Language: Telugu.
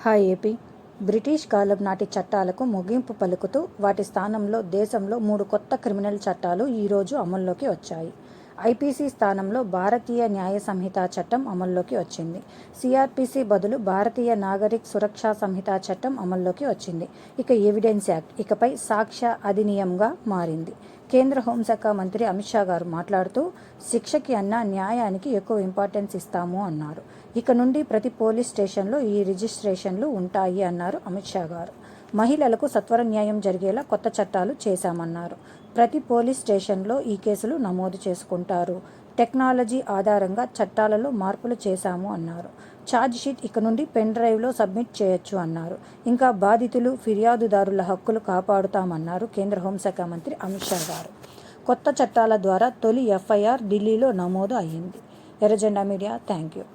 Hi AP. బ్రిటిష్ కాలం నాటి చట్టాలకు ముగింపు పలుకుతూ వాటి స్థానంలో దేశంలో 3 కొత్త క్రిమినల్ చట్టాలు ఈరోజు అమల్లోకి వచ్చాయి. ఐపీసీ స్థానంలో భారతీయ న్యాయ సంహిత చట్టం అమల్లోకి వచ్చింది. సిఆర్పిసి బదులు భారతీయ నాగరిక్ సురక్షా సంహిత చట్టం అమల్లోకి వచ్చింది. ఇక ఎవిడెన్స్ యాక్ట్ ఇకపై సాక్ష్య అధినియంగా మారింది. కేంద్ర హోంశాఖ మంత్రి అమిత్ షా గారు మాట్లాడుతూ శిక్షకి అన్నా న్యాయానికి ఎక్కువ ఇంపార్టెన్స్ ఇస్తాము అన్నారు. ఇక నుండి ప్రతి పోలీస్ స్టేషన్లో ఈ రిజిస్ట్రేషన్లు ఉంటాయి అన్నారు అమిత్ షా గారు. మహిళలకు సత్వర న్యాయం జరిగేలా కొత్త చట్టాలు చేశామన్నారు. ప్రతి పోలీస్ స్టేషన్లో ఈ కేసులు నమోదు చేసుకుంటారు. టెక్నాలజీ ఆధారంగా చట్టాలలో మార్పులు చేశాము అన్నారు. ఛార్జ్ షీట్ ఇక నుండి పెన్ డ్రైవ్లో సబ్మిట్ చేయొచ్చు అన్నారు. ఇంకా బాధితులు, ఫిర్యాదుదారుల హక్కులు కాపాడుతామన్నారు కేంద్ర హోంశాఖ మంత్రి అమిత్ షా గారు. కొత్త చట్టాల ద్వారా తొలి ఎఫ్ఐఆర్ ఢిల్లీలో నమోదు అయ్యింది. ఎర్రజెండా మీడియా థ్యాంక్ యూ.